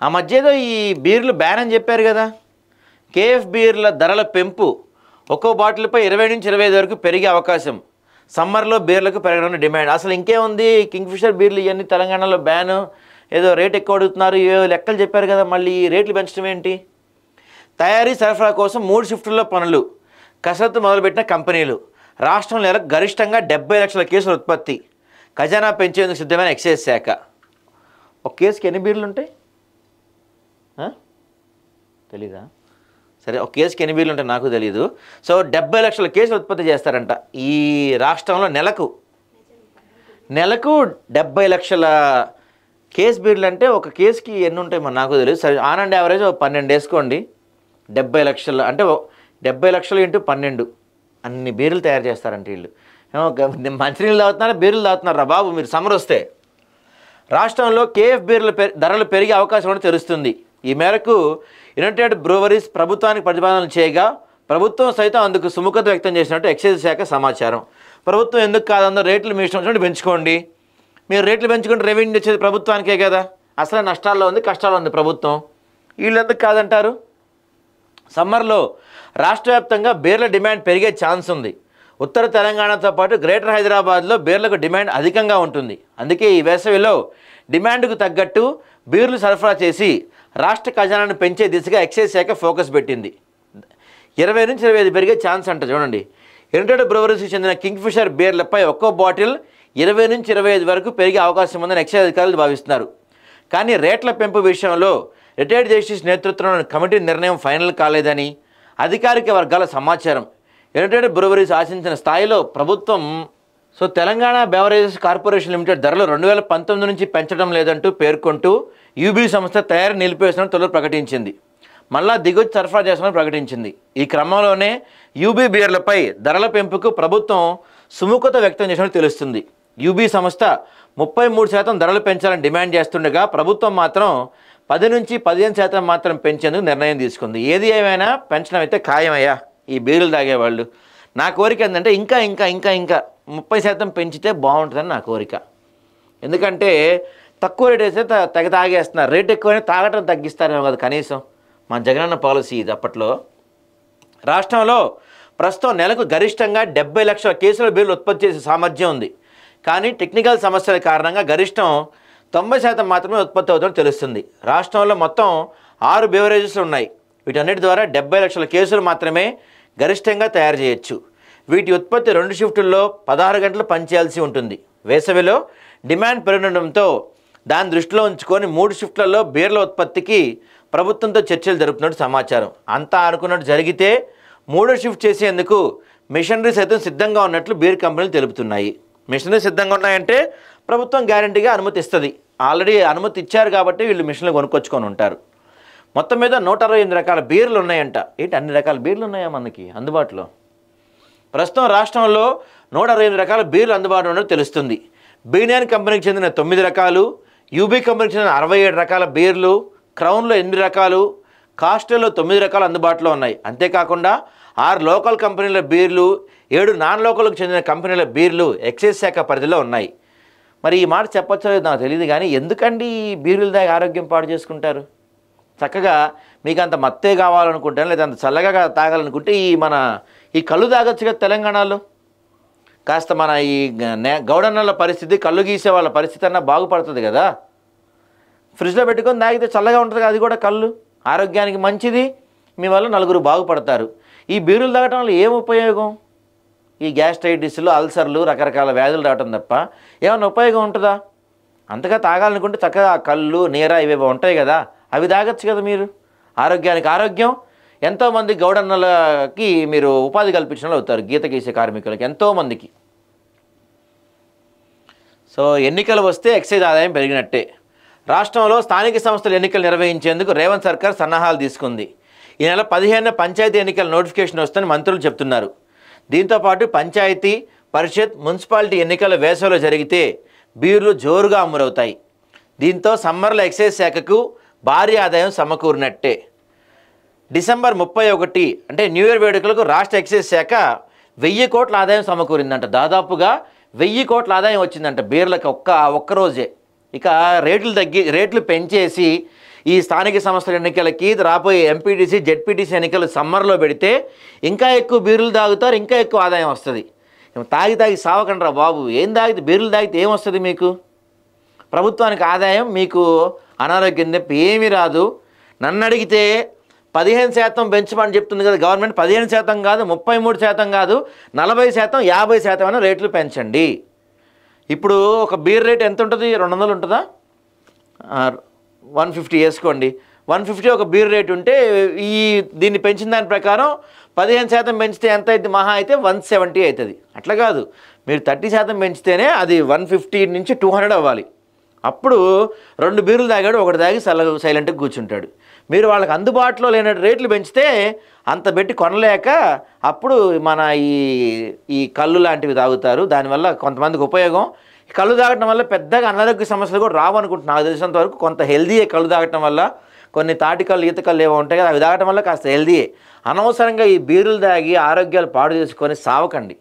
ఆ మధ్య ఏదో ఈ బీర్లు బ్యాన్ అని చెప్పారు కదా. కేఎఫ్ బీర్ల ధరల పెంపు ఒక్కో బాటిల్పై 20 నుంచి 25 వరకు పెరిగే అవకాశం. సమ్మర్లో బీర్లకు పెరగడం డిమాండ్. అసలు ఇంకేముంది, కింగ్ఫిషర్ బీర్లు ఇవన్నీ తెలంగాణలో బ్యాను, ఏదో రేట్ ఎక్కువ అడుగుతున్నారు, ఏవో లెక్కలు చెప్పారు కదా, మళ్ళీ రేట్లు పెంచడం ఏంటి? తయారీ సరఫరా కోసం 3 షిఫ్టుల్లో పనులు, కసరత్తు మొదలుపెట్టిన కంపెనీలు. రాష్ట్రంలో నెలకు గరిష్టంగా 70 లక్షల కేసుల ఉత్పత్తి. ఖజానా పెంచేందుకు సిద్ధమైన ఎక్సైజ్ శాఖ. ఒక కేసుకి ఎన్ని బీర్లు ఉంటాయి తెలీదా? సరే, ఒక కేసుకి ఎన్ని బీర్లు ఉంటాయి నాకు తెలీదు. సో 70 లక్షల కేసులు ఉత్పత్తి చేస్తారంట ఈ రాష్ట్రంలో. నెలకు 70 లక్షల కేసు బీర్లు అంటే ఒక కేసుకి ఎన్ని ఉంటాయి మరి నాకు తెలియదు. సరే, ఆన్ అండ్ యావరేజ్ 12 వేసుకోండి. 70 లక్షలు అంటే 70 లక్షలు ఇంటూ 12 అన్ని బీర్లు తయారు చేస్తారంట వీళ్ళు. మంచినీళ్ళు తాగుతున్నారా, బీర్లు తాగుతున్నారా బాబు మీరు సమ్మర్ వస్తే? రాష్ట్రంలో కేఎఫ్ బీర్ల ధరలు పెరిగే అవకాశం కూడా తెలుస్తుంది. ఈ మేరకు యునైటెడ్ బ్రూవరీస్ ప్రభుత్వానికి ప్రతిపాదనలు చేయగా ప్రభుత్వం సైతం అందుకు సుముఖత వ్యక్తం చేసినట్టు ఎక్సైజ్ శాఖ సమాచారం. ప్రభుత్వం ఎందుకు కాదందో, రేట్లు మీ ఇష్టం వచ్చినట్టు పెంచుకోండి. మీరు రేట్లు పెంచుకుంటే రెవెన్యూ వచ్చేది ప్రభుత్వానికే కదా. అసలే నష్టాల్లో ఉంది, కష్టాల్లో ఉంది ప్రభుత్వం. వీళ్ళు ఎందుకు కాదంటారు? సమ్మర్లో రాష్ట్ర వ్యాప్తంగా బీర్ల డిమాండ్ పెరిగే ఛాన్స్ ఉంది. ఉత్తర తెలంగాణతో పాటు గ్రేటర్ హైదరాబాద్లో బీర్లకు డిమాండ్ అధికంగా ఉంటుంది. అందుకే ఈ వేసవిలో డిమాండ్కు తగ్గట్టు బీర్లు సరఫరా చేసి రాష్ట్ర ఖజానాను పెంచే దిశగా ఎక్సైజ్ శాఖ ఫోకస్ పెట్టింది. 20 నుంచి 25 పెరిగే ఛాన్స్ అంట. చూడండి, యునైటెడ్ బ్రూవరీస్కి చెందిన కింగ్ఫిషర్ బీర్లపై ఒక్కో బాటిల్ 20 నుంచి 25 వరకు పెరిగే అవకాశం ఉందని ఎక్సైజ్ అధికారులు భావిస్తున్నారు. కానీ రేట్ల పెంపు విషయంలో రిటైర్డ్ జస్టిస్ నేతృత్వంలోని కమిటీ నిర్ణయం ఫైనల్ కాలేదని అధికారిక వర్గాల సమాచారం. యునైటెడ్ బ్రూవరీస్ ఆశించిన స్థాయిలో ప్రభుత్వం తెలంగాణ బెవరేజెస్ కార్పొరేషన్ లిమిటెడ్ ధరలు 2019 నుంచి పెంచడం లేదంటూ పేర్కొంటూ యూబీ సంస్థ తయారీ నిలిపేసిన తొలి ప్రకటించింది. మళ్ళా దిగుమతి సరఫరా చేస్తామని ప్రకటించింది. ఈ క్రమంలోనే యూబీ బీర్లపై ధరల పెంపుకు ప్రభుత్వం సుముఖత వ్యక్తం చేసినట్టు తెలుస్తుంది. యూబీ సంస్థ 33% ధరలు పెంచాలని డిమాండ్ చేస్తుండగా ప్రభుత్వం మాత్రం 10 నుంచి 15% మాత్రం పెంచేందుకు నిర్ణయం తీసుకుంది. ఏది ఏమైనా పెంచడం అయితే ఖాయమయ్యా ఈ బీర్లు తాగేవాళ్ళు. నా కోరిక ఏంటంటే ఇంకా 30% పెంచితే బాగుంటుందని నా కోరిక. ఎందుకంటే తక్కువ రేట్ వేస్తే తెగ తాగేస్తున్నారు, రేట్ ఎక్కువైనా తాగటం తగ్గిస్తారేమో కదా కనీసం. మా జగనన్న పాలసీ ఇది అప్పట్లో. రాష్ట్రంలో ప్రస్తుతం నెలకు గరిష్టంగా 70 లక్షల కేసుల బీర్లు ఉత్పత్తి చేసే సామర్థ్యం ఉంది. కానీ టెక్నికల్ సమస్యల కారణంగా గరిష్టం 90% మాత్రమే ఉత్పత్తి అవుతుందని తెలుస్తుంది. రాష్ట్రంలో మొత్తం 6 బెవరేజెస్ ఉన్నాయి. వీటన్నిటి ద్వారా 70 లక్షల కేసులు మాత్రమే గరిష్టంగా తయారు చేయొచ్చు. వీటి ఉత్పత్తి 2 షిఫ్టుల్లో 16 గంటలు పనిచేయాల్సి ఉంటుంది. వేసవిలో డిమాండ్ పెరగడంతో దాన్ని దృష్టిలో ఉంచుకొని 3 షిఫ్ట్లలో బీర్ల ఉత్పత్తికి ప్రభుత్వంతో చర్చలు జరుపుతున్నట్టు సమాచారం. అంతా అనుకున్నట్టు జరిగితే 3వ షిఫ్ట్ చేసేందుకు మిషనరీ సైతం సిద్ధంగా ఉన్నట్లు బీర్ కంపెనీలు తెలుపుతున్నాయి. మిషనరీ సిద్ధంగా ఉన్నాయంటే ప్రభుత్వం గ్యారంటీగా అనుమతి ఇస్తుంది. ఆల్రెడీ అనుమతి ఇచ్చారు కాబట్టి వీళ్ళు మిషన్లు కొనుక్కొచ్చుకొని ఉంటారు. మొత్తం మీద 168 రకాల బీర్లు ఉన్నాయంట. ఏంటి అన్ని రకాల బీర్లు ఉన్నాయా మనకి అందుబాటులో? ప్రస్తుతం రాష్ట్రంలో 168 రకాల బీర్లు అందుబాటులో ఉన్నట్టు తెలుస్తుంది. బీనియన్ కంపెనీకి చెందిన 9 రకాలు, యూబీ కంపెనీకి చెందిన 67 రకాల బీర్లు, క్రౌన్లో 8 రకాలు, కాస్టల్లో 9 రకాలు అందుబాటులో ఉన్నాయి. అంతేకాకుండా 6 లోకల్ కంపెనీల బీర్లు, 7 నాన్ లోకల్కి చెందిన కంపెనీల బీర్లు ఎక్సైజ్ శాఖ పరిధిలో ఉన్నాయి. మరి ఈ మాట చెప్పచ్చో నాకు తెలియదు కానీ ఎందుకండి ఈ బీర్లు దాకా ఆరోగ్యం పాడు చేసుకుంటారు? చక్కగా మీకు అంత మత్తే కావాలనుకుంటాను, లేదా అంత చల్లగా తాగాలనుకుంటే ఈ కళ్ళు తాగొచ్చు కదా తెలంగాణలో. కాస్త మన ఈ గౌడన్నల పరిస్థితి, కళ్ళు గీసే వాళ్ళ పరిస్థితి అన్నా బాగుపడుతుంది కదా. ఫ్రిడ్జ్లో పెట్టుకొని తాగితే చల్లగా ఉంటుంది కదా, అది కూడా కళ్ళు ఆరోగ్యానికి మంచిది. మీ వల్ల నలుగురు బాగుపడతారు. ఈ బీరులు తాగటం వల్ల ఏం ఉపయోగం? ఈ గ్యాస్ట్రైటిస్లు, అల్సర్లు, రకరకాల వ్యాధులు రావటం తప్ప ఏమైనా ఉపయోగం ఉంటుందా? అంతగా తాగాలనుకుంటే చక్కగా కళ్ళు, నీర ఇవేవో ఉంటాయి కదా, అవి తాగొచ్చు కదా మీరు. ఆరోగ్యానికి ఆరోగ్యం. ఎంతోమంది గౌడన్నలకి మీరు ఉపాధి కల్పించిన వాళ్ళు అవుతారు, గీత గీసే కార్మికులకి ఎంతోమందికి. సో ఎన్నికలు వస్తే ఎక్సైజ్ ఆదాయం పెరిగినట్టే. రాష్ట్రంలో స్థానిక సంస్థల ఎన్నికలు నిర్వహించేందుకు రేవంత్ సర్కార్ సన్నాహాలు తీసుకుంది. ఈ నెల 15న పంచాయతీ ఎన్నికల నోటిఫికేషన్ వస్తుందని మంత్రులు చెప్తున్నారు. దీంతోపాటు పంచాయతీ, పరిషత్, మున్సిపాలిటీ ఎన్నికల వేసవిలో జరిగితే బీర్లు జోరుగా అమ్మురవుతాయి. దీంతో సమ్మర్లో ఎక్సైజ్ శాఖకు భారీ ఆదాయం సమకూరినట్టే. డిసెంబర్ 31 అంటే న్యూ ఇయర్ వేడుకలకు రాష్ట్ర ఎక్సైజ్ శాఖ 1000 కోట్ల ఆదాయం సమకూరిందంట. దాదాపుగా 1000 కోట్ల ఆదాయం వచ్చిందంట బీర్లకు ఒక్క రోజే. ఇక రేట్లు పెంచేసి ఈ స్థానిక సంస్థల ఎన్నికలకి రాబోయే ఎంపీటీసీ జెడ్పీటీసీ ఎన్నికలు సమ్మర్లో పెడితే ఇంకా ఎక్కువ బీరులు తాగుతారు, ఇంకా ఎక్కువ ఆదాయం వస్తుంది. తాగి తాగి సావకండి రా బాబు. ఏం తాగితే బీరులు తాగితే ఏమొస్తుంది మీకు? ప్రభుత్వానికి ఆదాయం, మీకు అనారోగ్యం తప్ప ఏమీ రాదు. నన్ను అడిగితే 15% పెంచమని చెప్తుంది కదా గవర్నమెంట్. 15% కాదు, 33% కాదు, 40%, 50% అయినా రేట్లు పెంచండి. ఇప్పుడు ఒక బీర్ రేట్ ఎంత ఉంటుంది? 200 ఉంటుందా? 150 వేసుకోండి. 150 ఒక బీర్ రేట్ ఉంటే దీన్ని పెంచిన దాని ప్రకారం 15% పెంచితే ఎంత అయితే? మహా అయితే 170 అవుతుంది. అట్లా కాదు, మీరు 30% పెంచితేనే అది 150 నుంచి 200 అవ్వాలి. అప్పుడు 2 బీర్లు తాగాడు, ఒకటి తాగి సైలెంట్గా కూర్చుంటాడు. మీరు వాళ్ళకి అందుబాటులో లేని రేట్లు పెంచితే అంత పెట్టి కొనలేక అప్పుడు మన ఈ కళ్ళు లాంటివి తాగుతారు. దానివల్ల కొంతమందికి ఉపయోగం. కళ్ళు తాగటం వల్ల పెద్దగా అనారోగ్య సమస్యలు కూడా రావనుకుంటున్నాను. నాకు తెలిసినంత వరకు కొంత హెల్దీయే కళ్ళు తాగటం వల్ల. కొన్ని తాటికళ్ళు, ఈతకళ్ళు ఏవో ఉంటాయి కదా, అవి తాగటం వల్ల కాస్త హెల్దీయే. అనవసరంగా ఈ బీరులు తాగి ఆరోగ్యాలు పాడు చేసుకొని సావకండి.